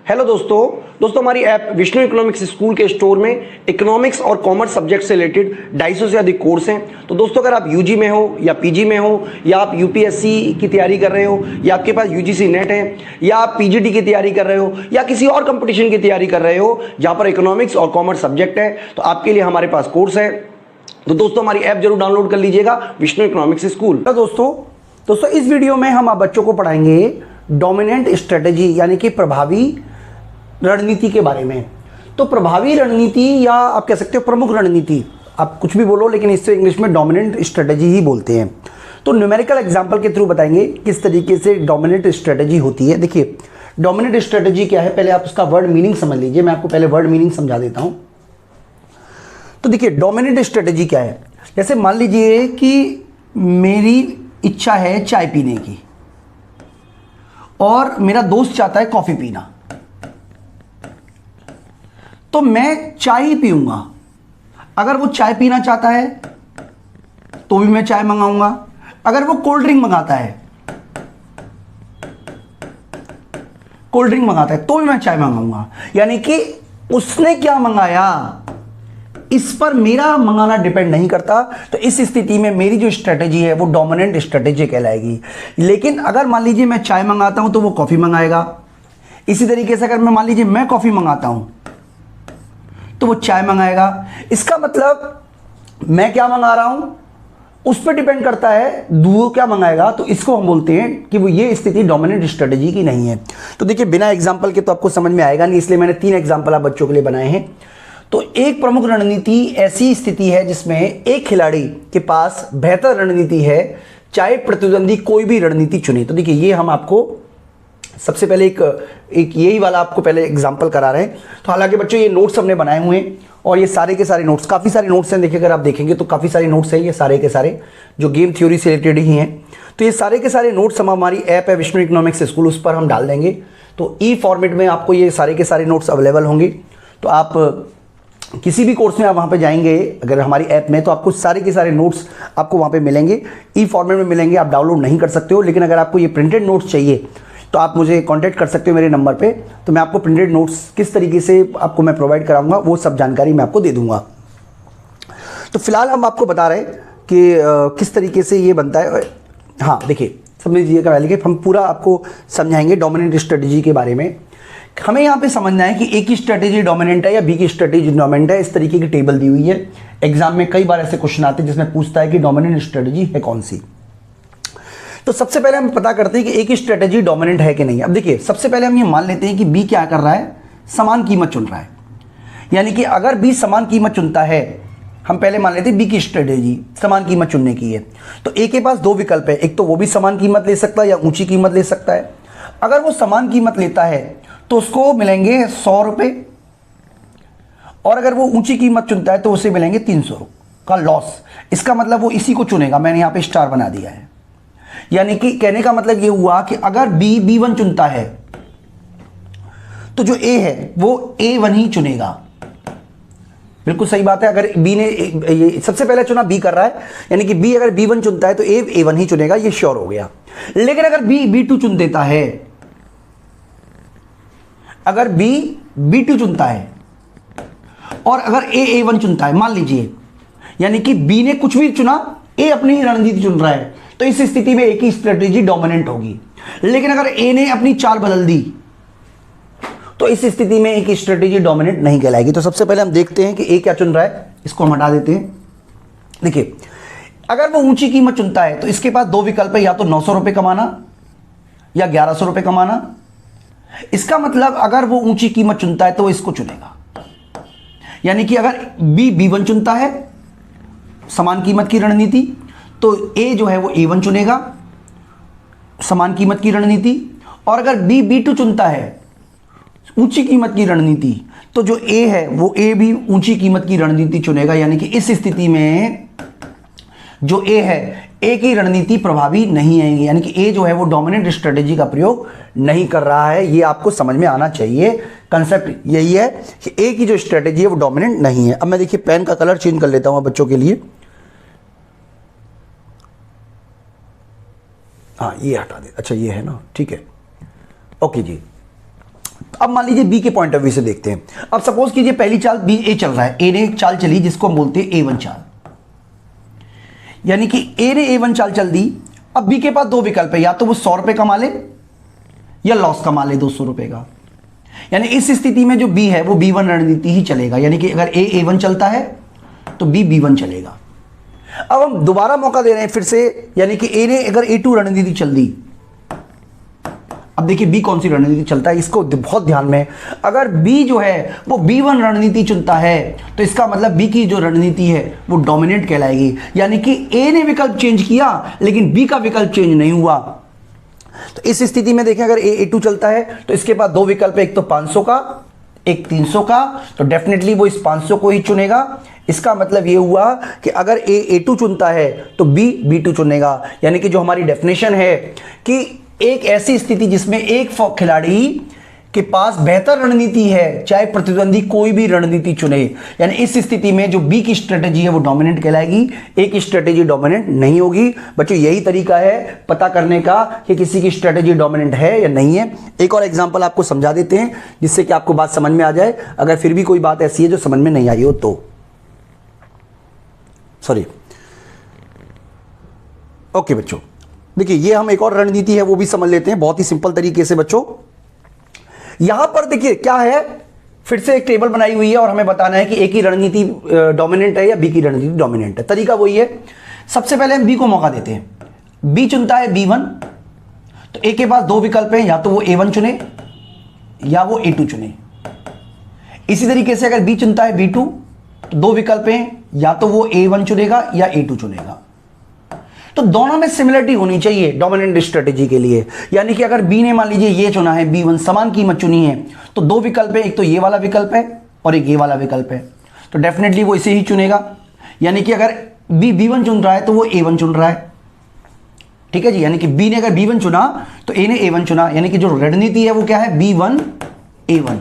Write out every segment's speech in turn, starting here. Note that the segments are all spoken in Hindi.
हेलो दोस्तों हमारी ऐप विष्णु इकोनॉमिक्स स्कूल के स्टोर में इकोनॉमिक्स और कॉमर्स सब्जेक्ट से रिलेटेड 250 से अधिक कोर्स हैं। तो दोस्तों अगर आप यूजी में हो या पीजी में हो या आप यूपीएससी की तैयारी कर रहे हो या आपके पास यूजीसी नेट है या आप पीजीडी की तैयारी कर रहे हो या किसी और कंपटीशन की तैयारी कर रहे हो जहां पर इकोनॉमिक्स और कॉमर्स सब्जेक्ट है, तो आपके लिए हमारे पास कोर्स है। तो दोस्तों हमारी ऐप जरूर डाउनलोड कर लीजिएगा, विष्णु इकोनॉमिक्स स्कूल। दोस्तों इस वीडियो में हम आप बच्चों को पढ़ाएंगे डोमिनेंट स्ट्रेटेजी यानी कि प्रभावी रणनीति के बारे में। तो प्रभावी रणनीति या आप कह सकते हो प्रमुख रणनीति, आप कुछ भी बोलो लेकिन इससे इंग्लिश में डोमिनेंट स्ट्रेटेजी ही बोलते हैं। तो न्यूमेरिकल एग्जांपल के थ्रू बताएंगे किस तरीके से डोमिनेंट स्ट्रेटेजी होती है। देखिए डोमिनेंट स्ट्रेटेजी क्या है, पहले आप उसका वर्ड मीनिंग समझ लीजिए। मैं आपको पहले वर्ड मीनिंग समझा देता हूं। तो देखिए डोमिनेंट स्ट्रेटेजी क्या है, जैसे मान लीजिए कि मेरी इच्छा है चाय पीने की और मेरा दोस्त चाहता है कॉफी पीना, तो मैं चाय ही पीऊंगा। अगर वो चाय पीना चाहता है तो भी मैं चाय मंगाऊंगा, अगर वो कोल्ड ड्रिंक मंगाता है तो भी मैं चाय मंगाऊंगा। यानी कि उसने क्या मंगाया इस पर मेरा मंगाना डिपेंड नहीं करता। तो इस स्थिति में मेरी जो स्ट्रेटेजी है वो डोमिनेंट स्ट्रेटेजी कहलाएगी। लेकिन अगर मान लीजिए मैं चाय मंगाता हूं तो वो कॉफी मंगाएगा। इसी तरीके से अगर मैं मान लीजिए मैं कॉफी मंगाता हूं तो वो चाय मंगाएगा। इसका मतलब मैं क्या मंगा रहा हूं उस पर डिपेंड करता है वो क्या मंगाएगा। तो इसको हम बोलते हैं कि वो ये स्थिति डोमिनेंट स्ट्रेटेजी की नहीं है। तो देखिए बिना एग्जांपल के तो आपको समझ में आएगा नहीं, इसलिए मैंने 3 एग्जांपल आप बच्चों के लिए बनाए हैं। तो एक प्रमुख रणनीति ऐसी स्थिति है जिसमें एक खिलाड़ी के पास बेहतर रणनीति है चाहे प्रतिद्वंदी कोई भी रणनीति चुने। तो देखिए ये हम आपको सबसे पहले एक यही वाला आपको पहले एग्जांपल करा रहे हैं। तो हालांकि बच्चों ये नोट्स हमने बनाए हुए हैं और ये सारे के सारे नोट्स, काफ़ी सारे नोट्स हैं। देखिए अगर आप देखेंगे तो काफ़ी सारे नोट्स हैं, ये सारे के सारे जो गेम थ्योरी से रिलेटेड ही हैं। तो ये सारे के सारे नोट्स हम हमारी ऐप है विष्णु इकोनॉमिक्स स्कूल, उस पर हम डाल देंगे। तो ई फॉर्मेट में आपको ये सारे के सारे नोट्स अवेलेबल होंगे। तो आप किसी भी कोर्स में आप वहाँ पे जाएंगे अगर हमारी ऐप में, तो आपको सारे के सारे नोट्स आपको वहाँ पे मिलेंगे, ई फॉर्मेट में मिलेंगे। आप डाउनलोड नहीं कर सकते हो, लेकिन अगर आपको ये प्रिंटेड नोट्स चाहिए तो आप मुझे कांटेक्ट कर सकते हो मेरे नंबर पे। तो मैं आपको प्रिंटेड नोट्स किस तरीके से आपको मैं प्रोवाइड कराऊंगा वो सब जानकारी मैं आपको दे दूंगा। तो फिलहाल हम आपको बता रहे हैं कि किस तरीके से ये बनता है। हाँ देखिए समझ लीजिएगा पहले कि हम पूरा आपको समझाएंगे डोमिनेंट स्ट्रेटेजी के बारे में। हमें यहाँ पे समझना है कि ए की स्ट्रेटेजी डोमिनेंट है या बी की स्ट्रेटेजी डोमिनेंट है। इस तरीके की टेबल दी हुई है। एग्जाम में कई बार ऐसे क्वेश्चन आते हैं जिसमें पूछता है कि डोमिनेंट स्ट्रेटेजी है कौन सी। तो सबसे पहले हम पता करते हैं कि ए की स्ट्रेटेजी डोमिनेंट है कि नहीं। अब देखिए सबसे पहले हम ये मान लेते हैं कि बी क्या कर रहा है, समान कीमत चुन रहा है। यानी कि अगर बी समान कीमत चुनता है, हम पहले मान लेते हैं बी की स्ट्रेटेजी समान कीमत चुनने की है, तो ए के पास 2 विकल्प है। एक तो वो भी समान कीमत ले सकता है या ऊंची कीमत ले सकता है। अगर वो समान कीमत लेता है तो उसको मिलेंगे 100 रुपये, और अगर वो ऊंची कीमत चुनता है तो उसे मिलेंगे 300 का लॉस। इसका मतलब वो इसी को चुनेगा। मैंने यहाँ पे स्टार बना दिया है। यानी कि कहने का मतलब ये हुआ कि अगर B1 चुनता है तो जो A है वो A1 ही चुनेगा। बिल्कुल सही बात है। अगर B ने ये सबसे पहले चुना, B कर रहा है, यानी कि B अगर B1 चुनता है तो A1 ही चुनेगा, ये श्योर हो गया। लेकिन अगर B B2 चुन देता है, अगर B B2 चुनता है और अगर A A1 चुनता है, मान लीजिए, यानी कि B ने कुछ भी चुना, A अपनी ही रणनीति चुन रहा है, तो इस स्थिति में A की स्ट्रेटेजी डोमिनेंट होगी। लेकिन अगर A ने अपनी चाल बदल दी तो इस स्थिति में A की स्ट्रेटेजी डोमिनेंट नहीं कहलाएगी। तो सबसे पहले हम देखते हैं कि A क्या चुन रहा है, इसको हम हटा देते हैं। देखिए अगर वो ऊंची कीमत चुनता है तो इसके पास 2 विकल्प है, या तो 900 रुपये कमाना या 1100 रुपये कमाना। इसका मतलब अगर वो ऊंची कीमत चुनता है तो वो इसको चुनेगा। यानी कि अगर B1 चुनता है समान कीमत की रणनीति, तो A जो है वो A1 चुनेगा समान कीमत की रणनीति। और अगर B2 चुनता है ऊंची कीमत की रणनीति, तो जो A है वो A भी ऊंची कीमत की रणनीति चुनेगा। यानी कि इस स्थिति में जो A है, A की रणनीति प्रभावी नहीं आएगी। यानी कि A जो है वो डोमिनेंट स्ट्रेटेजी का प्रयोग नहीं कर रहा है। ये आपको समझ में आना चाहिए। कंसेप्ट यही है कि A की जो स्ट्रेटेजी है वो डोमिनेंट नहीं है। अब मैं देखिए पेन का कलर चेंज कर लेता हूं बच्चों के लिए। हाँ ये हटा दे, अच्छा ये है ना, ठीक है, ओके जी। अब मान लीजिए बी के पॉइंट ऑफ व्यू से देखते हैं। अब सपोज कीजिए पहली चाल बी ए चल रहा है, ए ने एक चाल चली जिसको हम बोलते हैं A1 चाल, यानी कि ए ने A1 चाल चल दी। अब बी के पास दो विकल्प है, या तो वो 100 रुपए कमा ले या लॉस कमा ले 200 रुपए का। यानी इस स्थिति में जो बी है वो B1 रणनीति ही चलेगा, यानी कि अगर ए A1 चलता है तो बी B1 चलेगा। अब हम दोबारा मौका दे रहे हैं फिर से, यानी कि ए ने अगर A2 रणनीति चल दी। अब देखिए बी कौन सी रणनीति चलता है, इसको बहुत ध्यान में। अगर बी जो है वो B1 रणनीति चुनता है तो इसका मतलब बी की जो रणनीति है वो डोमिनेंट कहलाएगी, यानी कि ए ने विकल्प चेंज किया लेकिन बी का विकल्प चेंज नहीं हुआ। तो इस स्थिति में देखें अगर A2 चलता है तो इसके पास दो विकल्प है, एक तो 500 का, एक 300 का, तो डेफिनेटली वो इस 500 को ही चुनेगा। इसका मतलब ये हुआ कि अगर A2 चुनता है तो बी B2 चुनेगा, यानी कि जो हमारी डेफिनेशन है कि एक ऐसी स्थिति जिसमें एक खिलाड़ी के पास बेहतर रणनीति है, चाहे प्रतिद्वंदी कोई भी रणनीति चुने, यानी इस स्थिति में जो बी की स्ट्रेटेजी है वो डोमिनेंट कहलाएगी, ए की स्ट्रेटेजी डोमिनेंट नहीं होगी। बच्चों यही तरीका है पता करने का कि किसी की स्ट्रेटेजी डोमिनेंट है या नहीं है। एक और एग्जांपल आपको समझा देते हैं जिससे कि आपको बात समझ में आ जाए, अगर फिर भी कोई बात ऐसी है जो समझ में नहीं आई हो तो। सॉरी, ओके बच्चों, देखिए ये हम एक और रणनीति है वो भी समझ लेते हैं बहुत ही सिंपल तरीके से। बच्चों यहां पर देखिए क्या है, फिर से एक टेबल बनाई हुई है और हमें बताना है कि ए की रणनीति डोमिनेंट है या बी की रणनीति डोमिनेंट है। तरीका वही है, सबसे पहले हम बी को मौका देते हैं। बी चुनता है B1, तो ए के पास दो विकल्प हैं, या तो वो A1 चुने या वो A2 चुने। इसी तरीके से अगर बी चुनता है B2 तो दो विकल्प हैं, या तो वो A1 चुनेगा या A2 चुनेगा। तो दोनों में सिमिलरिटी होनी चाहिए डोमिनेंट स्ट्रेटेजी के लिए, यानी कि अगर बी ने मान लीजिए ये चुना है, B1 समान कीमत चुनी है, तो दो विकल्प है, एक तो ये वाला विकल्प है और एक ये वाला विकल्प है, तो डेफिनेटली वो इसे ही चुनेगा। यानी कि अगर बी B1 चुन रहा है तो वो A1 चुन रहा है, ठीक है जी। यानी कि बी ने अगर B1 चुना तो ए ने A1 चुना, यानी कि जो रणनीति है वो क्या है, B1 A1।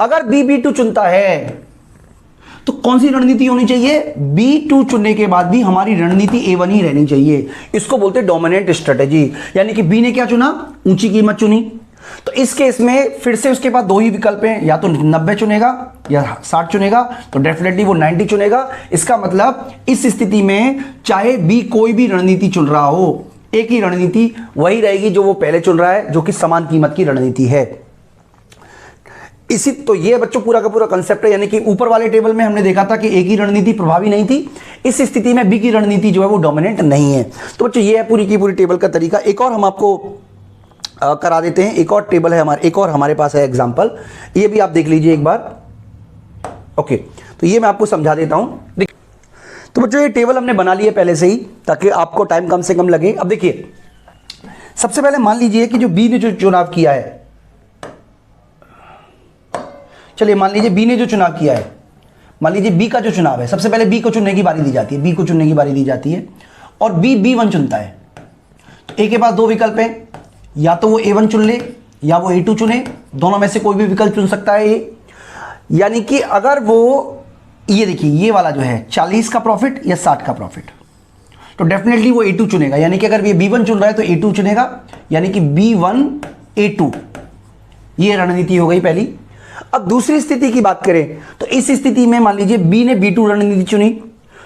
अगर बी B2 चुनता है तो कौन सी रणनीति होनी चाहिए, B2 चुनने के बाद भी हमारी रणनीति A1 ही रहनी चाहिए। इसको बोलते हैं डोमिनेंट स्ट्रेटेजी। यानी कि बी ने क्या चुना, ऊंची कीमत चुनी, तो इस केस में फिर से उसके पास दो ही विकल्प हैं, या तो 90 चुनेगा या 60 चुनेगा, तो डेफिनेटली वो 90 चुनेगा। इसका मतलब इस स्थिति में चाहे बी कोई भी रणनीति चुन रहा हो, एक ही रणनीति वही रहेगी जो वो पहले चुन रहा है, जो कि समान कीमत की रणनीति है। इसी तो ये बच्चों पूरा का पूरा कंसेप्ट है। यानी कि ऊपर वाले टेबल में हमने देखा था कि ए की रणनीति प्रभावी नहीं थी, इस स्थिति में बी की रणनीति जो है वो डोमिनेंट नहीं है। तो बच्चों ये है पूरी की पूरी टेबल का तरीका। एक और हम आपको करा देते हैं, एक और टेबल है हमारे, एक और हमारे पास है एग्जाम्पल, ये भी आप देख लीजिए एक बार। ओके, तो ये मैं आपको समझा देता हूं। तो बच्चों ये टेबल हमने बना ली है पहले से ही, ताकि आपको टाइम कम से कम लगे। अब देखिए सबसे पहले मान लीजिए कि जो बी ने जो चुनाव किया है, चलिए मान लीजिए बी ने जो चुनाव किया है, मान लीजिए बी का जो चुनाव है, सबसे पहले बी को चुनने की बारी दी जाती है, बी को चुनने की बारी दी जाती है, और बी B1 चुनता है। तो ए के पास दो विकल्प हैं, या तो वो A1 चुन ले या वो A2 चुने, दोनों में से कोई भी विकल्प चुन सकता है ये। यानी कि अगर वो ये देखिए ये वाला जो है 40 का प्रॉफिट या 60 का प्रॉफिट, तो डेफिनेटली वो A2 चुनेगा। यानी कि अगर ये B1 चुन रहा है तो A2 चुनेगा, यानी कि B1 A2, ये रणनीति हो गई पहली। अब दूसरी स्थिति की बात करें तो इस स्थिति में मान लीजिए बी ने B2 रणनीति चुनी,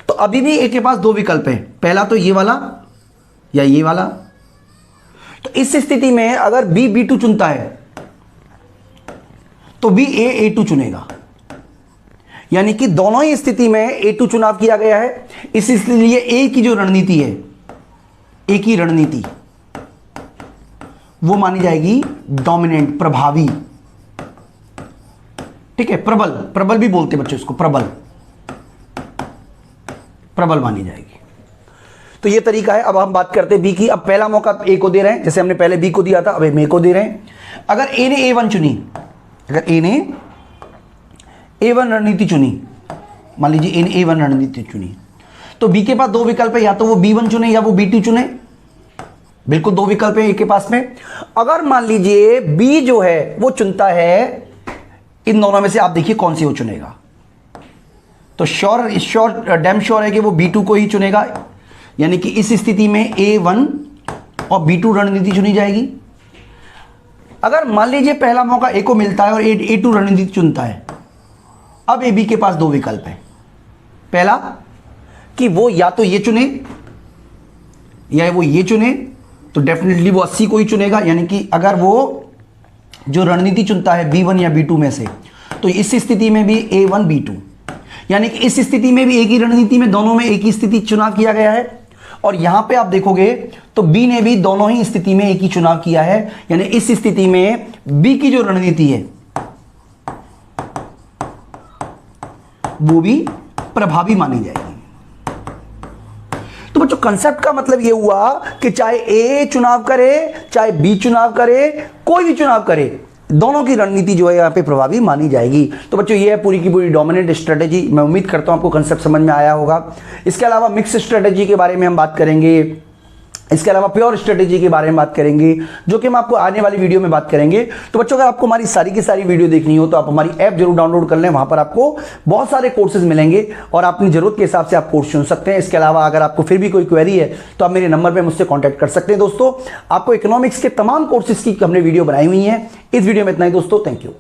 तो अभी भी ए के पास दो विकल्प हैं, पहला तो ये वाला या ये वाला। तो इस स्थिति में अगर बी B2 चुनता है तो बी A2 चुनेगा, यानी कि दोनों ही स्थिति में A2 चुनाव किया गया है। इसलिए ए की जो रणनीति है, ए की रणनीति वो मानी जाएगी डोमिनेंट, प्रभावी, ठीक है। प्रबल, प्रबल भी बोलते बच्चों इसको, प्रबल, प्रबल मानी जाएगी। तो ये तरीका है। अब हम बात करते हैं बी की। अब पहला मौका ए को दे रहे हैं, जैसे हमने पहले बी को दिया था, अब ए को दे रहे हैं। अगर ए ने A1 चुनी, अगर ए ने A1 रणनीति चुनी, मान लीजिए ए ने A1 रणनीति चुनी, तो बी के पास दो विकल्प है, या तो वो B1 चुने या वो B2 चुने, बिल्कुल दो विकल्प है ए के पास में। अगर मान लीजिए बी जो है वो चुनता है, इन दोनों में से आप देखिए कौन सी वो चुनेगा, तो श्योर डैम श्योर है कि वो B2 को ही चुनेगा। यानी कि इस स्थिति में A1 और B2 रणनीति चुनी जाएगी। अगर मान लीजिए पहला मौका ए को मिलता है और ए टू रणनीति चुनता है, अब ए बी के पास दो विकल्प है। पहला कि वो या तो ये चुने या वो ये चुने, तो डेफिनेटली वो 80 को ही चुनेगा। यानी कि अगर वो जो रणनीति चुनता है B1 या B2 में से, तो इस स्थिति में भी A1 B2, यानी कि इस स्थिति में भी एक ही रणनीति में दोनों में एक ही स्थिति चुनाव किया गया है। और यहां पे आप देखोगे तो B ने भी दोनों ही स्थिति में एक ही चुनाव किया है, यानी इस स्थिति में B की जो रणनीति है वो भी प्रभावी मानी जाएगी। तो बच्चों कंसेप्ट का मतलब यह हुआ कि चाहे A चुनाव करे चाहे B चुनाव करे, कोई भी चुनाव करे, दोनों की रणनीति जो है यहाँ पे प्रभावी मानी जाएगी। तो बच्चों ये है पूरी की पूरी डोमिनेंट स्ट्रेटेजी। मैं उम्मीद करता हूँ आपको कंसेप्ट समझ में आया होगा। इसके अलावा मिक्स स्ट्रेटेजी के बारे में हम बात करेंगे, इसके अलावा प्योर स्ट्रेटेजी के बारे में बात करेंगे, जो कि हम आपको आने वाली वीडियो में बात करेंगे। तो बच्चों अगर आपको हमारी सारी की सारी वीडियो देखनी हो तो आप हमारी ऐप जरूर डाउनलोड कर लें, वहां पर आपको बहुत सारे कोर्सेज मिलेंगे और अपनी जरूरत के हिसाब से आप कोर्स चुन सकते हैं। इसके अलावा अगर आपको फिर भी कोई क्वेरी है तो आप मेरे नंबर पर मुझसे कॉन्टैक्ट कर सकते हैं। दोस्तों आपको इकोनॉमिक्स के तमाम कोर्सेज की हमने वीडियो बनाई हुई है। इस वीडियो में इतना ही दोस्तों, थैंक यू।